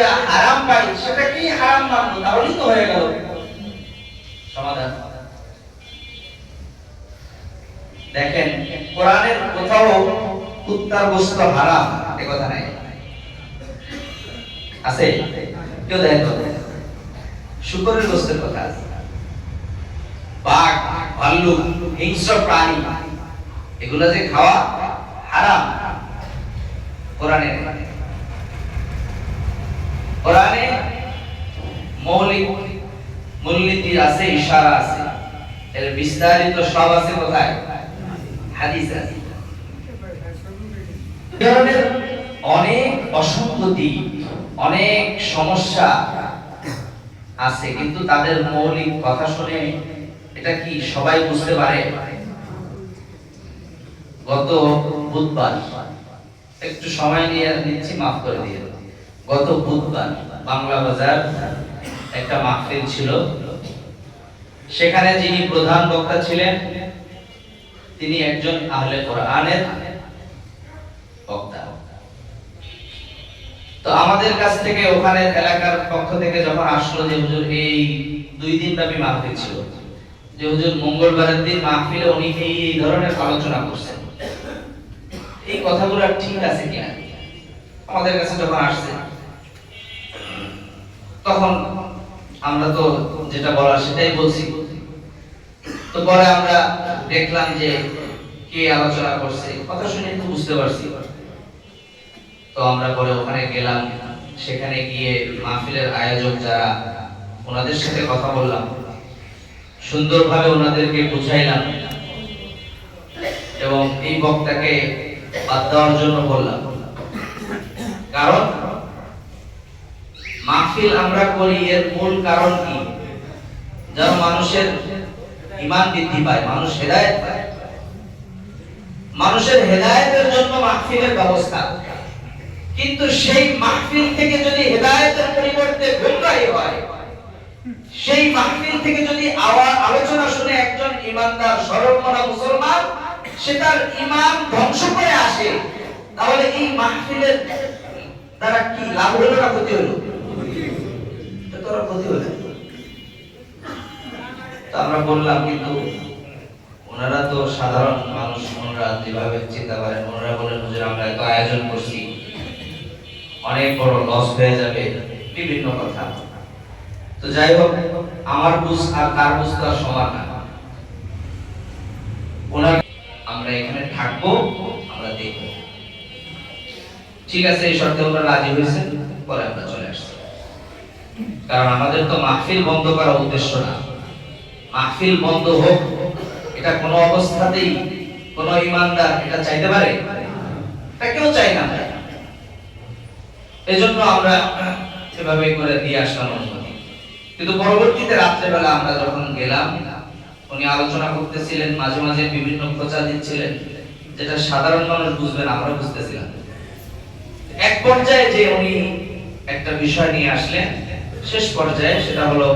যা হারাম পাই সেটাকেই হারাম মানবো, তাহলেই তো হয়ে গেল সমাধান। দেখেন কোরআনের কোথাও কুত্তার গোশত হারাম এ কথা নাই, আছে? কেউ দেখো শুকরের গোশতের কথা আছে। বাঘ, ভাল্লুক, হিংস্র প্রাণী এগুলা যে খাওয়া হারাম কোরআনে মৌলিক মূলনীতি আছে, ইশারা আছে, এর বিস্তারিত সব আছে কোথায়? হাদিস আছে। ধরনের অনেক অসঙ্গতি, অনেক সমস্যা আছে, কিন্তু তাদের মৌলিক কথা শুনে এটা কি সবাই বুঝতে পারে? গত বুধবার, একটু সময় নিয়ে নিচ্ছি, মাফ করে দিয়ে, গত বুধবার বাংলা বাজার একটা মাহফিল ছিল। সেখানে যিনি প্রধান বক্তা ছিলেন তিনি একজন আহলে কোরআনের বক্তা। তো আমাদের কাছ থেকে, ওখানে এলাকার পক্ষ থেকে যখন আসলো যে হুজুর এই 2 দিন ব্যাপী মাহফিল ছিল, যে হুজুর মঙ্গলবারের দিন মাহফিলে উনি এই ধরনের আলোচনা করছেন, এই কথাগুলো ঠিক আছে কিনা আমাদের কাছে যখন আসছে, তখন আমরা তো যেটা বলার সেটাই বলছি। তো পরে আমরা দেখলাম যে কে আলোচনা করছে, কথা শুনে তো বুঝতে পারছি। তো আমরা পরে ওখানে গেলাম, সেখানে গিয়ে মাহফিলের আয়োজক যারা, ওনাদের সাথে কথা বললাম, সুন্দরভাবে ওনাদেরকে বুঝাইলাম এবং এই বক্তাকে বাদ দেওয়ার জন্য বললাম। কারণ মাহফিল আমরা করি এর মূল কারণ কি? যেন মানুষের ঈমান বৃদ্ধি পায়, মানুষ হেদায়েত পায়। মানুষের হেদায়েতের জন্য মাহফিলের ব্যবস্থা। কিন্তু সেই মাহফিল থেকে যদি হেদায়েতের পরিবর্তে গোমরাহি হয়, সেই মাহফিল থেকে যদি আলোচনা শুনে একজন ঈমানদার সরলমনা মুসলমান সে তার ঈমান ধ্বংস করে আসে, তাহলে এই মাহফিলের দ্বারা কি লাভ হলো না ক্ষতি হলো? তোরা ক্ষতি হলো। তো আমরা বললাম, কিন্তু ওনারা তো সাধারণ মানুষ, ওনারা যেভাবে চিন্তা করেন, ওনারা বলেন হুজুর আমরা এত আয়োজন করছি, অনেক বড় লস হয়ে যাবে, বিভিন্ন কথা। তো যাই হোক, আমার বুঝ আর তার বুঝ তো সমান না। ওনার আমরা এখানে থাকবো, আমরা দেখব, ঠিক আছে, এই শর্তে ওনারা রাজি হয়েছেন। পরে আমরা চলে আসছি, কারণ আমাদের তো মাহফিল বন্ধ করার উদ্দেশ্য না। মাহফিল বন্ধ হোক এটা কোনো অবস্থাতেই কোনো ঈমানদার এটা চাইতে পারে? এটা কেউ চায় না। এজন্য আমরা এভাবে করে দিয়ে আসলাম অনুমতি। কিন্তু পরবর্তীতে রাত্রেবেলা আমরা যখন গেলাম, উনি আলোচনা করতেছিলেন, মাঝে মাঝে বিভিন্ন খোঁচা দিচ্ছিলেন, যেটা সাধারণ মানুষ বুঝবে না, আমরা বুঝতেছিলাম। এক পর্যায়ে যে উনি একটা বিষয় নিয়ে আসলেন, শেষ পর্যায়ে, সেটা হলো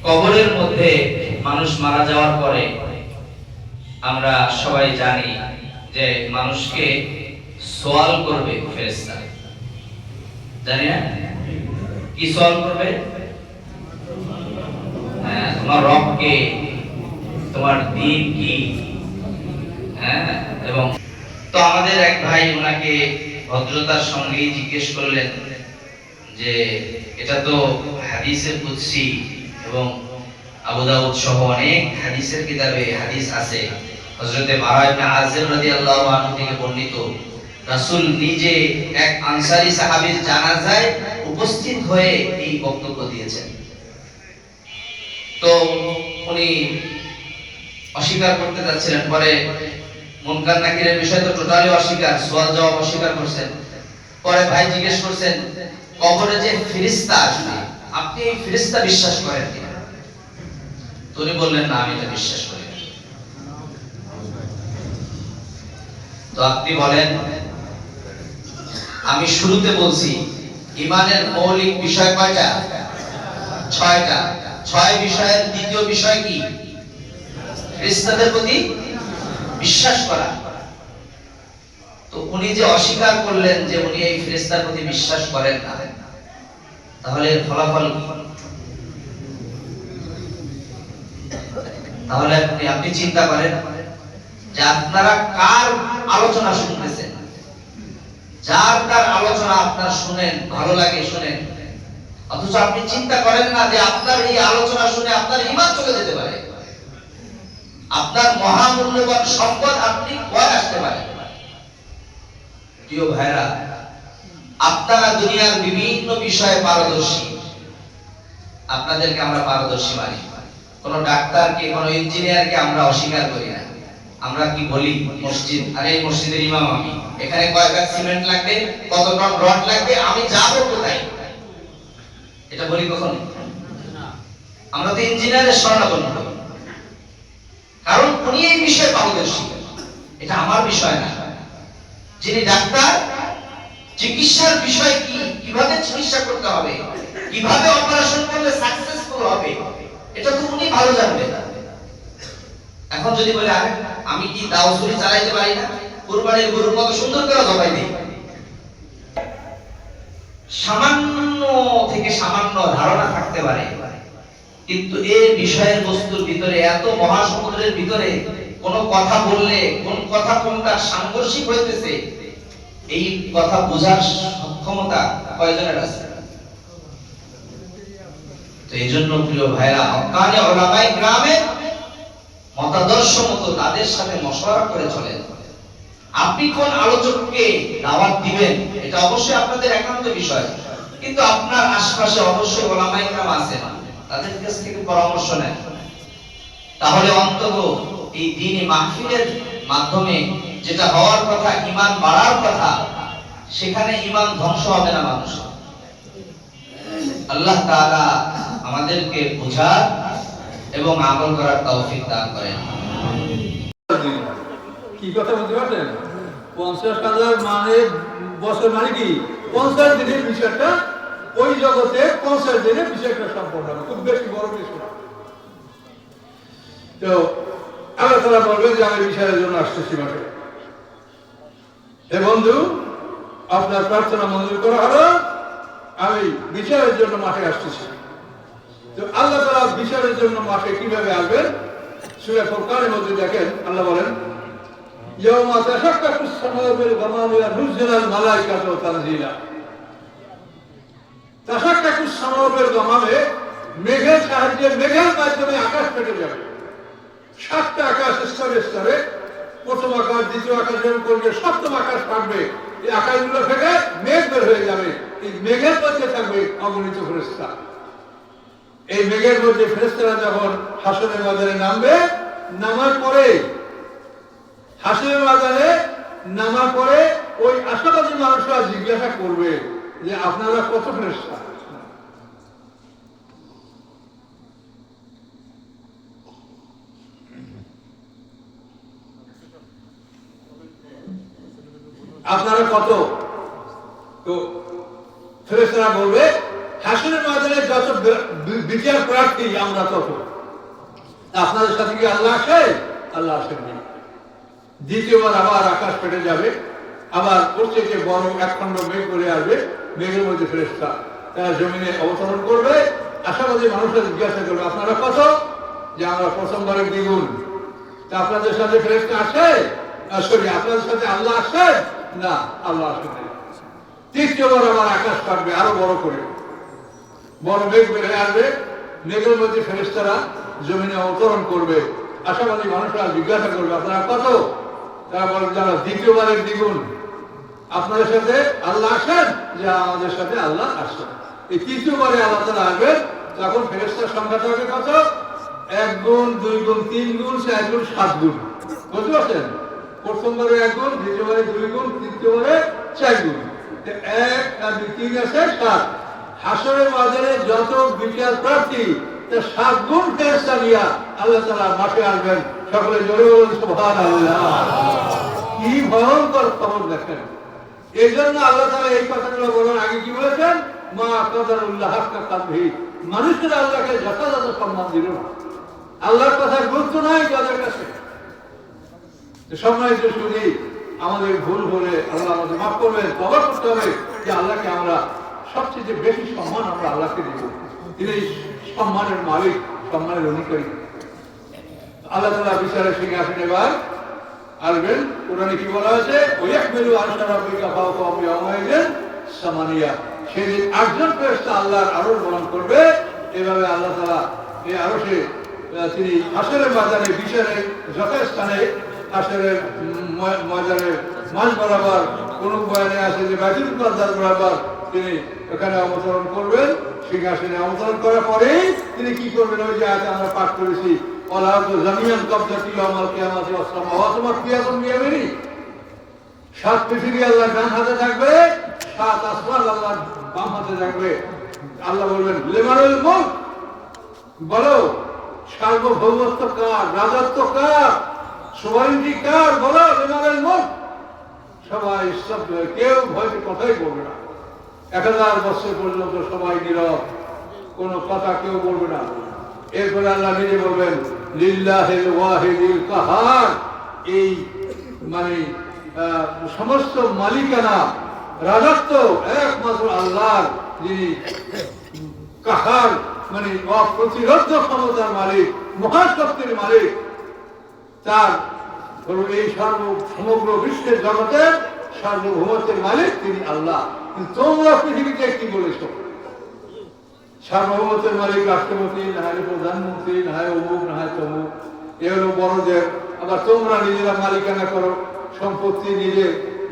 কবরের মধ্যে মানুষ মারা যাওয়ার পরে আমরা সবাই জানি যে মানুষকে সওয়াল করবে ফেরেশতা। জানি না কি সওয়াল করবে? তোমার রব কে, তোমার দ্বীন কি, এবং তো আমাদের এক ভাই ওনাকে ভদ্রতার সঙ্গে জিজ্ঞেস করলেন যে এটা তো হাদিসে কুদসি এবং আবু দাউদ সহ অনেক হাদিসের কিতাবে হাদিস আছে, হযরতে বারা ইবনে আযিব রাদিয়াল্লাহু আনহু থেকে বর্ণিত, রাসূল নিজে এক আনসারী সাহাবীর জানাজায় উপস্থিত হয়ে এই বক্তব্য দিয়েছেন। তো উনি অস্বীকার করতে যাচ্ছিলেন, পরে মুনকার নাকিরের বিষয় তো টোটালি অস্বীকার, সওয়াল জবাব অস্বীকার করছেন। পরে ভাই জিজ্ঞেস করছেন, কবরে যে ফেরেশতা আসবে, আপনি এই ফেরেশতা বিশ্বাস করেন কিনা? উনি বললেন, না, আমি এটা বিশ্বাস করি না। তো আপনি বলেন, আমি শুরুতে বলছি ঈমানের মৌলিক বিষয় কয়টা? 6টা। 6 বিষয়ের দ্বিতীয় বিষয় কি? ফেরেশতাদের প্রতি বিশ্বাস করা। তো উনি যে অস্বীকার করলেন যে উনি এই ফেরেশতার প্রতি বিশ্বাস করেন না, তাহলে ফলাফল কি? তাহলে আপনি চিন্তা করেন যে আপনারা কার আলোচনা শুনতেছেন, যার তার আলোচনা আপনার শুনেন, ভালো লাগে শুনেন, অথচ আপনি চিন্তা করেন না যে আপনার এই আলোচনা শুনে আপনার ঈমান চলে যেতে পারে, আপনার মহামূল্যবান সম্পদ আপনি ক্ষয় আসতে পারে। প্রিয় ভাইরা, আপনারা দুনিয়ার বিভিন্ন বিষয়ে পারদর্শী, আপনাদেরকে আমরা পারদর্শী মানি। কোন ডাক্তারকে, কোন ইঞ্জিনিয়ারকে আমরা অস্বীকার করি না। আমরা কি বলি, মসজিদ, আরে মসজিদের ইমাম আমি, এখানে কয় ব্যাগ সিমেন্ট লাগবে, কত টন রড লাগবে, আমি যা বলবো তাই, এটা বলি কখন? আমরা তো ইঞ্জিনিয়ারের শরণাপন্ন হই, কারণ উনি এই বিষয়ে পারদর্শী, এটা আমার বিষয় না। যিনি ডাক্তার, চিকিৎসার বিষয় কি, কিভাবে চিকিৎসা করতে হবে, কিভাবে অপারেশন করলে সাকসেসফুল হবে, এটা তো উনি ভালো জানবেন। এখন যদি বলে আরে আমি কি দাও ছুরি চালাইতে পারি না, কুরবানির গরু কত সুন্দর করে জবাই দিই, সামান্য থেকে সামান্য ধারণা থাকতে পারে, কিন্তু এই বিষয়ের বস্তুর ভিতরে, এত মহাসমুদ্রের ভিতরে কোন কথা বললে কোন কথা কোনটা সাংঘর্ষিক হইতেছে, এই কথা বোঝার সক্ষমতা কয়জনের আছে? তো এই জন্য প্রিয় ভাইরা, হক্কানি উলামায়ে কেরামের মতাদর্শ মতো তাদের সাথে মশওয়ারা করে চলেন। আপনি কোন আলোচককে দাওয়াত দিবেন এটা অবশ্যই আপনাদের একান্ত বিষয়, কিন্তু আপনার আশপাশে অবশ্যই উলামায়ে কেরাম আছেন, তাদের কাছ থেকে পরামর্শ নেন। তাহলে অন্তত এই দ্বীনি মাহফিলের মাধ্যমে যেটা হওয়ার কথা, ঈমান বাড়ার কথা, সেখানে ঈমান ধ্বংস হবে না মানুষ। আল্লাহ তাআলা আমাদেরকে বোঝার এবং আমল করার তৌফিক দান করেন। কি কথা বলতে পারছেন? 50,000 মানে বছর মানে কি 50 দিনের বিষয়টা, ওই জগতে 50 দিনের বিষয়টা সম্পন্ন হবে, খুব বেশি বড় কিছু না। তো আল্লাহ তাআলা বলবেন যে আমি বিষয়ের জন্য আসতেছি মাঠে। হে বন্ধু, আপনার প্রার্থনা মঞ্জুর করা হলো, আমি বিচারের জন্য মাঠে আসতেছি। তো আল্লাহ তাআলা বিচারের জন্য মাঠে কিভাবে আসবেন? সূরা ফুরকানের মধ্যে দেখেন, আল্লাহ বলেন ইয়াউমা তাশাক্কাকুস সামাউ বিল গামামি ওয়া নুজিলাল মালাইকাতু তানজিলা। তাশাক্কাকুস সামাউ বিল গামামে, মেঘের সাহায্যে, মেঘের মাধ্যমে আকাশ ফেটে যাবে। 7টা আকাশ স্তরে স্তরে, প্রথম আকাশ, দ্বিতীয় আকাশ এরকম করবে, সপ্তম আকাশ ফাটবে, এই আকাশগুলো ফেটে মেঘ বের হয়ে যাবে। এই মেঘের মধ্যে থাকবে অগণিত ফেরেশতা। এই মেঘের মধ্যে ফেরেশতারা যখন হাসরের ময়দানে নামবে, নামার পরে, হাসরের ময়দানে নামার পরে ওই আশাবাদী মানুষরা জিজ্ঞাসা করবে যে আপনারা কত ফেরেশতা? আপনারা কত? তো ফেরেশতারা বলবে হাসরের ময়দানে যত বিচার প্রার্থী আমরা তত। আপনাদের সাথে কি আল্লাহ আসে? আল্লাহ আসেননি। দ্বিতীয়বার আবার আকাশ ফেটে যাবে, আবার করছে যে বড় একখণ্ড মেঘ করে আসবে, মেঘের মধ্যে ফেরেশতা তারা জমিনে অবতরণ করবে। আশাবাদী মানুষরা জিজ্ঞাসা করবে আপনারা কত? যে আমরা প্রথমবারের দ্বিগুণ। তা আপনাদের সাথে ফেরেশতা আসে? সরি, আপনাদের সাথে আল্লাহ আসে? না, আল্লাহ আসেন। তৃতীয়বার আবার আকাশ ফাটবে আরো বড় করে, বড় মেঘ বেড়ে আসবে, মেঘের মধ্যে ফেরেশতারা জমিনে অবতরণ করবে। আশাবাদী মানুষরা জিজ্ঞাসা করবে আপনারা কত? তারা বলবে যারা দ্বিতীয়বারের দ্বিগুণ। আপনাদের সাথে আল্লাহ আসেন? যে আমাদের সাথে আল্লাহ আসেন। এই তৃতীয়বারে আল্লাহ তাআলা আসবেন, তখন ফেরেশতার সংখ্যা থাকবে কত? 1 গুণ, 2 গুণ, 3 গুণ, 4 গুণ, 7 গুণ। বুঝতে পারছেন? প্রথমবারে 1 গুণ, দ্বিতীয়বারে 2 গুণ, তৃতীয়বারে 4 গুণ। 1 আর 2, 3 আছে 7। হাসরের ময়দানে যত বিচার প্রার্থী, তার 7 গুণ ফেরেশতা নিয়ে আল্লাহ তাআলা মাঠে আসবেন। সকলে জোরে বলুন সুবহানাল্লাহ। কি ভয়ঙ্কর খবর দেখেন। এই জন্য আল্লাহ তাআলা এই কথাগুলো বলার আগে কি বলেছেন? মা কাদারুল্লাহ হাক্কা কাদরিহি, মানুষেরা আল্লাহকে যথাযথ সম্মান দিল না। আল্লাহর কথার গুরুত্ব নাই যাদের কাছে। সম্মানিত সুধী, আমাদের ভুল হলে আল্লাহ আমাদের মাফ করবেন। তওবা করতে হবে যে আল্লাহকে আমরা সবচেয়ে বেশি সম্মান আমরা আল্লাহকে দেব। তিনি সম্মানের মালিক, সম্মানের অধিকারী। আল্লাহ তাআলা বিচারের সিংহাসনে এবার আসবেন। কোরআনে কি বলা আছে? ওয়ায়াহমিলু আরশা রাব্বিকা ফাওকাহুম ইয়াওমাইযিন সামানিয়া। সেদিন 8 জন ফেরেশতা আল্লাহর আরশ বহন করবে। এভাবে আল্লাহ তাআলা এই আরশে তিনি হাসরের ময়দানে বিচারের যথাস্থানে হাসরের ময়দানের মাঝ বরাবর কোন বয়ানে আছে যে বাইতুল মুকাদ্দাস বরাবর তিনি এখানে অবতরণ করবেন। সিংহাসনে অবতরণ করার পরে তিনি কি করবেন? ওই যে আয়াতে আমরা পাঠ করেছি, ওয়ালাউযু জামিয়ান কবজাতি ইয়াউমাল কিয়ামাতি ওয়াস সামাওয়াতু মাতফিয়াতুন বিয়ামিনি। 7 পৃথিবী আল্লাহর ডান হাতে থাকবে, 7 আসমান আল্লাহর বাম হাতে থাকবে। আল্লাহ বলবেন লিমানুল মুলক, বলো সার্বভৌমত্ব কার, রাজত্ব কার, সোভারেনিটি কার, বলো লিমানুল মুলক। সবাই স্তব্ধ, কেউ ভয়তে কথাই বলবে না। 1000 বছর পর্যন্ত সবাই নীরব, কোনো কথা কেউ বলবে না। এরপরে আল্লাহ নিজে বলবেন লিল্লাহিল ওয়াহিদিল কাহার। এই মানে সমস্ত মালিকানা, রাজত্ব একমাত্র আল্লাহর, যিনি কাহার মানে অপ্রতিরোধ ক্ষমতার মালিক, মহাশক্তির মালিক। তার এই সমগ্র বিশ্বের জগতের সার্বভৌমত্বের মালিক তিনি আল্লাহ। কিন্তু তোমরা পৃথিবীতে কি বলেছ? সার্বভৌমত্বের মালিক রাষ্ট্রপতি, না হয় প্রধানমন্ত্রী, না হয় অমুক, না হয় তমুক, এ হলো বড়দের। আবার তোমরা নিজেরা মালিকানা করো সম্পত্তি,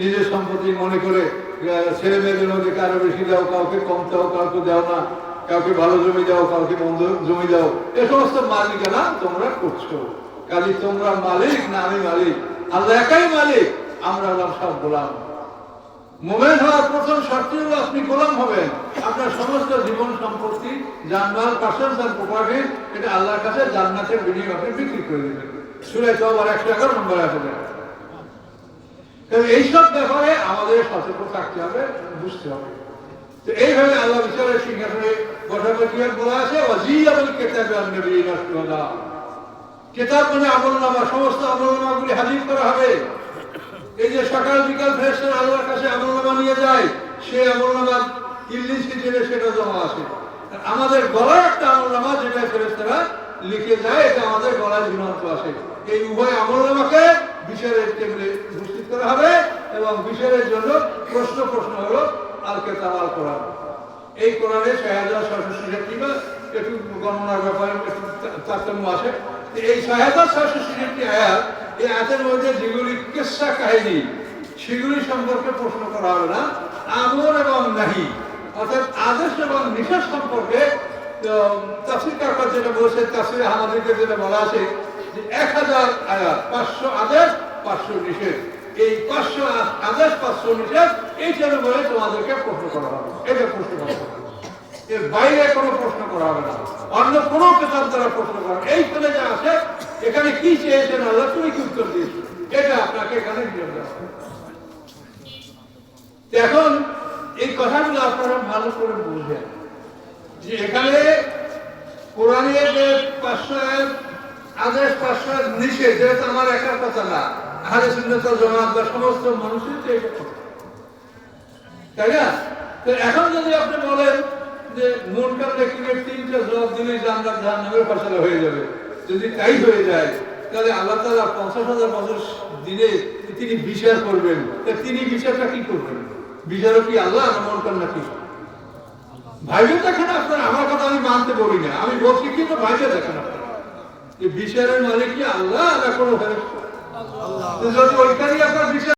নিজের সম্পত্তি মনে করে ছেলে মেয়েদের মধ্যে কারো বেশি দাও, কাউকে কম দাও, কাউকে দাও না, কাউকে ভালো জমি দাও, কাউকে মন্দ জমি দাও। এ সমস্ত মালিকানা তোমরা করছো। কাজে তোমরা মালিক না আমি মালিক? আল্লাহ একাই মালিক, আমরা হলাম সব গোলাম। মুমিন হওয়ার প্রথম শর্ত হলো আপনি গোলাম হবেন। আপনার সমস্ত জীবন সম্পত্তি, জানমাল, পার্সোনাল আর প্রপার্টি এটা আল্লাহর কাছে জান্নাতের বিনিময়ে আপনি বিক্রি করে দিবেন। সূরা তাওবার 111 নম্বর আছে। এইসব ব্যাপারে আমাদের সতর্ক থাকতে হবে, বুঝতে হবে। তো এইভাবে আল্লাহ বিচারের সিংহাসনে বসাবার কি বলা আছে? ওয়াজিয়াবুল কিতাবি ওয়ান নবিয়্যিনা শুহাদা। কিতাব মানে আমলনামা, সমস্ত আমলনামাগুলি হাজির করা হবে। এই যে সকাল বিকাল ফেরেশতারা আল্লাহর কাছে আমলনামা নিয়ে যায়, সেই আমলনামা ইল্লিশে জেলে সেটা জমা আছে। আমাদের গলায় একটা আমলনামা যেটা ফেরেশতারা লিখে যায়, এটা আমাদের গলায় ঝুলন্ত আছে। এই উভয় আমলনামাকে বিচারের টেবিলে উপস্থিত করা হবে এবং বিচারের জন্য প্রশ্ন হলো আল কিতাব আল কোরআন। এই কোরআনে ৬৬৬৭ বা একটু গণনার ব্যাপারে তারতম্য আছে। এই ৬৬৬৭ আয়াত, এই আয়াতের মধ্যে যেগুলি কিসসা কাহিনী, সেগুলি সম্পর্কে প্রশ্ন করা হবে না। আমর এবং নাহি, অর্থাৎ আদেশ এবং নিষেধ সম্পর্কে তাফসীর কারবার যেটা বলেছে, তাফসীরে আহমদীতে যেটা বলা আছে যে 1000 আয়াত, 500 আদেশ, 500 নিষেধ। এই 500 আদেশ, 500 নিষেধ, এইটার উপরে তোমাদেরকে প্রশ্ন করা হবে। এটা প্রশ্ন করা হবে, এর বাইরে কোনো প্রশ্ন করা হবে না। অন্য কোনো কিতাব দ্বারা প্রশ্ন করা হবে। এইখানে যা আছে, এখানে কি চেয়েছেন আল্লাহ, তুমি কি উত্তর দিয়েছো, এটা আপনাকে এখানে নিয়ে দেওয়া হবে। এখন এই কথাগুলো আপনারা ভালো করে বুঝবেন যে এখানে কোরআনের যে 500 আদেশ, 500 নিষেধ, যেটা তো আমার একার কথা না, আহলে সুন্নাত ওয়াল জামাত বা সমস্ত মানুষের তো এটা কথা, তাই না? তো এখন যদি আপনি বলেন যে মুনকার নাকিরের 3টা জবাব দিলেই জান্নাত জাহান্নামের ফয়সালা হয়ে যাবে, যদি তাই হয়ে যায় তাহলে আল্লাহ তাআলা 50,000 বছর দিনে তিনি বিচার করবেন। তিনি বিচারটা কি করবেন? বিচারক কি আল্লাহ না মুনকার নাকির? ভাইবে দেখেন আপনারা, আমার কথা আমি মানতে বলি না, আমি বলছি কিন্তু ভাইবে দেখেন আপনারা, যে বিচারের মালিক কি আল্লাহ না কোনো ফেরেশতা? যদি ওইখানেই আপনার বিচার